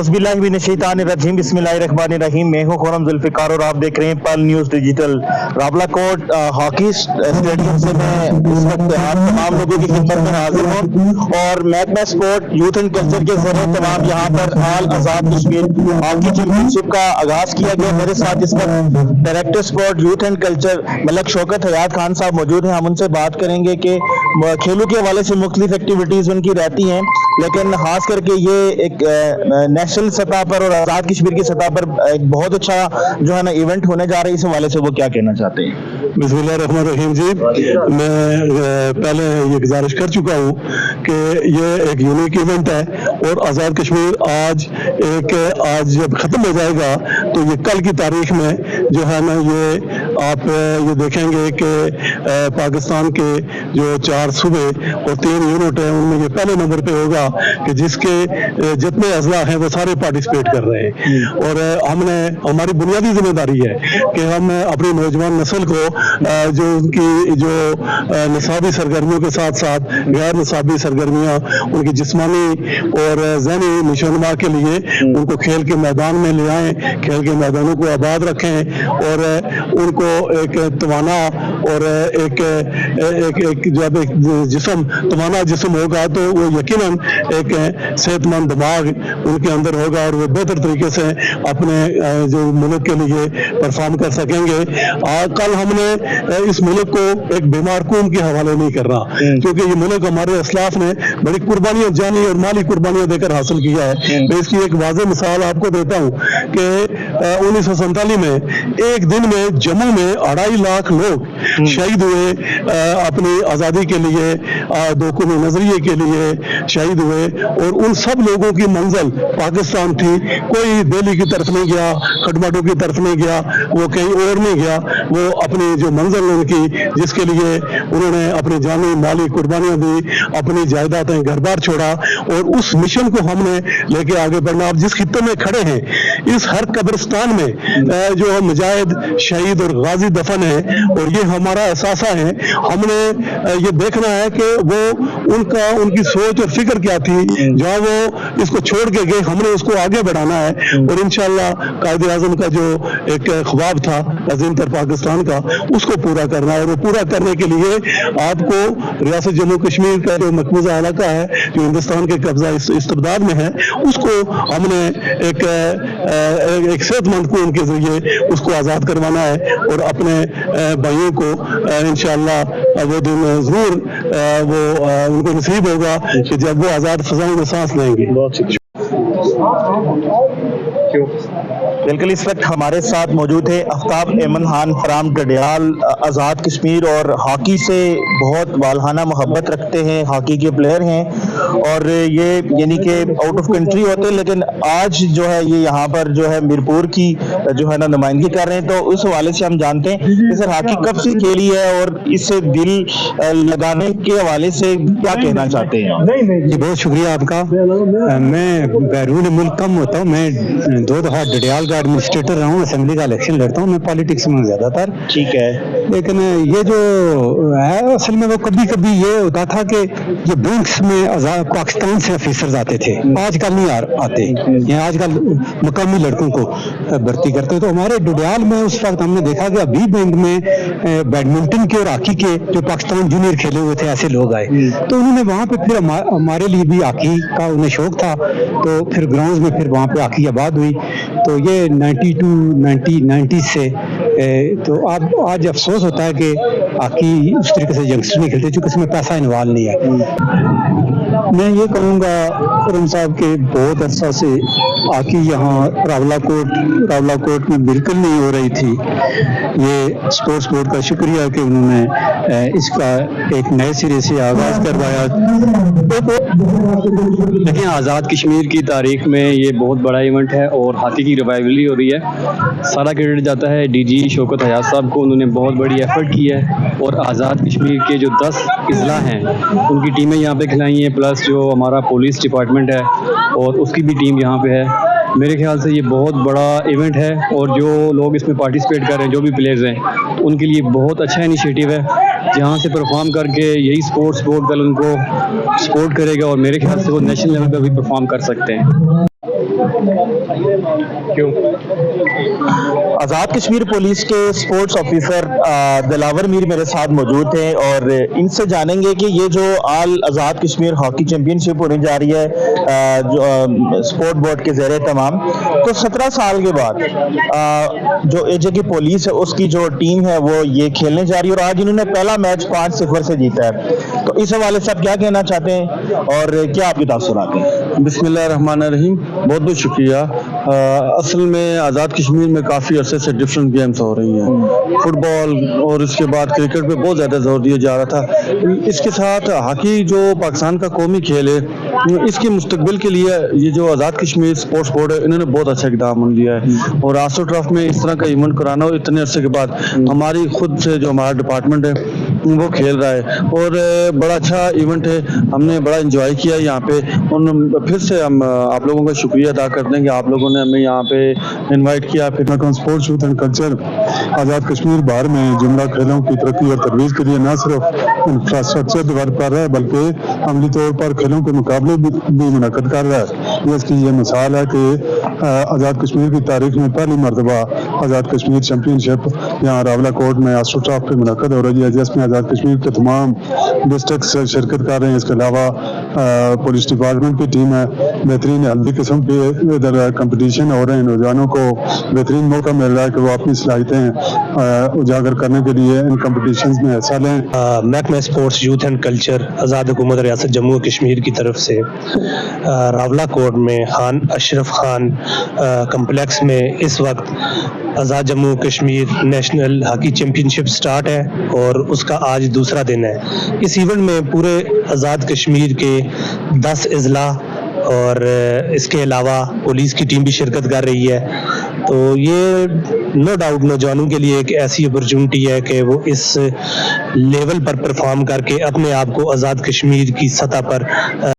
औज़ुबिल्लाहिमिनश्शैतानिर्रजीम बिस्मिल्लाहिर्रहमानिर्रहीम। मैं हूं खुर्रम जुल्फ़िकार और आप देख रहे हैं पल news digital. Rawalakot hockey stadium से मैं इस वक्त आप तमाम लोगों की खिदमत में हाजिर हूं और महकमा स्पोर्ट यूथ एंड कल्चर के जरिए तमाम यहाँ पर all Azad Kashmir hockey championship का आगाज किया गया। मेरे साथ इस वक्त director sport youth and culture Malik Shaukat Hayat Khan साहब मौजूद हैं। हम उनसे बात करेंगे कि खेलों के हवाले से मुख्तलिफ एक्टिविटीज़ उनकी रहती हैं, लेकिन खास करके ये एक नेशनल सतह पर और आज़ाद कश्मीर की सतह पर एक बहुत अच्छा जो है ना इवेंट होने जा रहा है। इस हवाले से वो क्या कहना चाहते हैं? बिस्मिल्लाहिर्रहमानिर्रहीम जी, मैं पहले ये गुजारिश कर चुका हूँ कि ये एक यूनिक इवेंट है और आज़ाद कश्मीर आज जब ख़त्म हो जाएगा तो ये कल की तारीख में जो है ना ये आप ये देखेंगे कि पाकिस्तान के जो 4 सूबे और 3 यूनिट हैं उनमें ये पहले नंबर पे होगा कि जिसके जितने अजला हैं वो सारे पार्टिसिपेट कर रहे हैं। और हमारी बुनियादी जिम्मेदारी है कि हम अपनी नौजवान नस्ल को जो उनकी जो निसाबी सरगर्मियों के साथ साथ गैर निसाबी सरगर्मियाँ उनकी जिस्मानी और ज़हनी निशानमा के लिए उनको खेल के मैदान में ले आएँ, खेल के मैदानों को आबाद रखें और उनको एक तवाना और एक जब एक तवाना जिस्म होगा तो वो यकीनन एक सेहतमंद दिमाग उनके अंदर होगा और वो बेहतर तरीके से अपने जो मुल्क के लिए परफॉर्म कर सकेंगे। कल हमने इस मुल्क को एक बीमार कौम के हवाले नहीं करना, क्योंकि ये मुल्क हमारे असलाफ ने बड़ी कुर्बानियां जानी और माली कुर्बानियां देकर हासिल किया है। मैं इसकी एक वाज़ेह मिसाल आपको देता हूँ कि 1947 में एक दिन में जम्मू में 2.5 लाख लोग शहीद हुए, अपनी आज़ादी के लिए, दोकूनी नजरिए के लिए शहीद हुए और उन सब लोगों की मंजिल पाकिस्तान थी। कोई दिल्ली की तरफ नहीं गया, खटमाटू की तरफ नहीं गया, वो कहीं और नहीं गया, वो अपनी जो मंजिल उनकी जिसके लिए उन्होंने अपनी जानी माली कुर्बानियां दी, अपनी जायदादें घर बार छोड़ा और उस मिशन को हमने लेके आगे बढ़ना। अब जिस खित्ते में खड़े हैं इस हर कब्रिस्तान में जो मुजाहिद शहीद और गाजी दफन है और ये हमारा एहसास है। हमने ये देखना है कि वो उनकी सोच और फिक्र क्या थी, जहाँ वो इसको छोड़ के गए हमने उसको आगे बढ़ाना है और इंशाअल्लाह कायद-ए-आज़म का जो एक ख्वाब था अज़ीम तर पाकिस्तान का उसको पूरा करना है। और वो पूरा करने के लिए आपको रियासत जम्मू कश्मीर का जो मकबूजा इलाका है जो हिंदुस्तान के कब्जा इस्तबदाद में है उसको हमने एक सेहतमंद कौम के जरिए उसको आज़ाद करवाना है और अपने भाइयों को इंशाअल्लाह वो दिन जरूर वो उनको नसीब होगा कि जब वो आज़ाद फ़ज़ाओं में सांस लेंगे। बिल्कुल, इस वक्त हमारे साथ मौजूद है आफ्ताब एमन खान फ्राम डडियाल। आज़ाद कश्मीर और हॉकी से बहुत वालहाना मोहब्बत रखते हैं, हॉकी के प्लेयर हैं और ये यानी कि आउट ऑफ कंट्री होते हैं, लेकिन आज जो है ये यहाँ पर जो है मीरपुर की जो है ना नुमाइंदगी कर रहे हैं। तो उस हवाले से हम जानते हैं कि सर हॉकी कब से खेली है और इससे दिल लगाने के हवाले से क्या कहना चाहते हैं? जी बहुत शुक्रिया आपका। मैं बैरून मुल्क कम होता हूँ, मैं 2 दफा डडियाल का एडमिनिस्ट्रेटर रहा हूँ, असेंबली का इलेक्शन लड़ता हूँ, मैं पॉलिटिक्स में ज्यादातर। ठीक है, लेकिन ये जो है असल में वो कभी कभी ये होता था कि ये बैंक्स में पाकिस्तान से ऑफिसर्स आते थे, आजकल नहीं आते, ये आजकल मकामी लड़कों को भर्ती करते। तो हमारे डडियाल में उस वक्त हमने देखा कि अभी बैंक में बैडमिंटन के और हॉकी के जो पाकिस्तान जूनियर खेले हुए थे ऐसे लोग आए, तो उन्होंने वहाँ पे फिर हमारे लिए भी हॉकी का उन्हें शौक था, तो फिर ग्राउंड में फिर वहाँ पे हॉकी आबाद हुई। तो ये 90 से तो अब आज अफसोस होता है कि हॉकी उस तरीके से यंगस्टर नहीं खेलते, चूँकि इसमें पैसा इन्वॉल्व नहीं है। मैं ये कहूँगा खुर्रम साहब के बहुत अर्सा से हॉकी यहाँ रावलाकोट में बिल्कुल नहीं हो रही थी। ये स्पोर्ट्स बोर्ड का शुक्रिया कि उन्होंने इसका एक नए सिरे से आगाज करवाया। देखिए आज़ाद कश्मीर की तारीख में ये बहुत बड़ा इवेंट है और हॉकी की रिवाइवल हो रही है। सारा क्रेडिट जाता है डीजी शौकत हयात साहब को, उन्होंने बहुत बड़ी एफर्ट की है और आज़ाद कश्मीर के जो 10 अजला हैं उनकी टीमें यहाँ पे खिलाई हैं, प्लस जो हमारा पुलिस डिपार्टमेंट है और उसकी भी टीम यहाँ पे है। मेरे ख्याल से ये बहुत बड़ा इवेंट है और जो लोग इसमें पार्टिसिपेट कर रहे हैं, जो भी प्लेयर्स हैं, तो उनके लिए बहुत अच्छा इनिशिएटिव है। जहाँ से परफॉर्म करके यही स्पोर्ट्स बोर्ड कल उनको सपोर्ट करेगा और मेरे ख्याल से वो नेशनल लेवल पर भी परफॉर्म कर सकते हैं। کیوں؟ آزاد کشمیر پولیس کے اسپورٹس آفیسر دلاور میر میرے ساتھ موجود تھے اور ان سے جانیں گے کہ یہ جو آل آزاد کشمیر ہاکی چیمپئن شپ ہونے جا رہی ہے جو اسپورٹ بورڈ کے زیر تمام، تو 17 سال کے بعد جو اے جے کی پولیس ہے اس کی جو ٹیم ہے وہ یہ کھیلنے جا رہی ہے اور آج انہوں نے پہلا میچ 5-0 سے جیتا ہے، تو اس حوالے سے آپ کیا کہنا چاہتے ہیں اور کیا آپ کی تاثرات ہیں؟ بسم اللہ الرحمن الرحیم، بہت بہت شکریہ۔ اصل میں آزاد کشمیر میں کافی عرصے سے ڈفرینٹ گیمز ہو رہی ہیں، فٹ بال اور اس کے بعد کرکٹ پہ بہت زیادہ زور دیا جا رہا تھا، اس کے ساتھ ہاکی جو پاکستان کا قومی کھیل ہے اس کے مستقبل کے لیے یہ جو آزاد کشمیر اسپورٹس بورڈ ہے انہوں نے بہت اچھا اقدام لیا ہے، اور آسٹرو ٹرف میں اس طرح کا ایونٹ کرانا اتنے عرصے کے بعد ہماری خود سے جو ہمارا ڈپارٹمنٹ ہے وہ کھیل رہا ہے اور بڑا اچھا ایونٹ ہے، ہم نے بڑا انجوائے کیا یہاں پہ، اور پھر سے ہم آپ لوگوں کا شکریہ ادا کرتے ہیں کہ آپ لوگوں نے ہمیں یہاں پہ انوائٹ کیا۔ پھر sports youth and culture Azad Kashmir باہر میں جملہ کھیلوں کی ترقی اور ترویج کے لیے نہ صرف انفراسٹرکچر ڈیولپ کر رہا ہے بلکہ عملی طور پر کھیلوں کے مقابلے بھی منعقد کر رہا ہے۔ اس کی یہ مثال ہے کہ آزاد کشمیر کی تاریخ میں پہلی مرتبہ آزاد کشمیر چیمپئن شپ یہاں راولہ کوٹ میں آسٹرو ٹرف پہ منعقد ہو رہی ہے، جس میں آزاد کشمیر کے تمام ڈسٹرکٹس شرکت کر رہے ہیں۔ اس کے علاوہ پولیس ڈپارٹمنٹ کی ٹیم ہے، بہترین ہلدی قسم کے ادھر کمپٹیشن ہو رہے ہیں، نوجوانوں کو بہترین موقع مل رہا ہے کہ وہ اپنی صلاحیتیں اجاگر کرنے کے لیے ان کمپٹیشنز میں حصہ لیں۔ محکمہ اسپورٹس یوتھ اینڈ کلچر آزاد حکومت ریاست جموں و کشمیر کی طرف سے راولہ کوٹ میں خان اشرف خان کمپلیکس میں اس وقت آزاد جموں و کشمیر نیشنل ہاکی چیمپئن شپ سٹارٹ ہے اور اس کا آج دوسرا دن ہے۔ اس ایونٹ میں پورے آزاد کشمیر کے 10 اضلاع اور اس کے علاوہ پولیس کی ٹیم بھی شرکت کر رہی ہے، تو یہ نو ڈاؤٹ نوجوانوں کے لیے ایک ایسی اپرچونٹی ہے کہ وہ اس لیول پر پرفارم کر کے اپنے آپ کو آزاد کشمیر کی سطح پر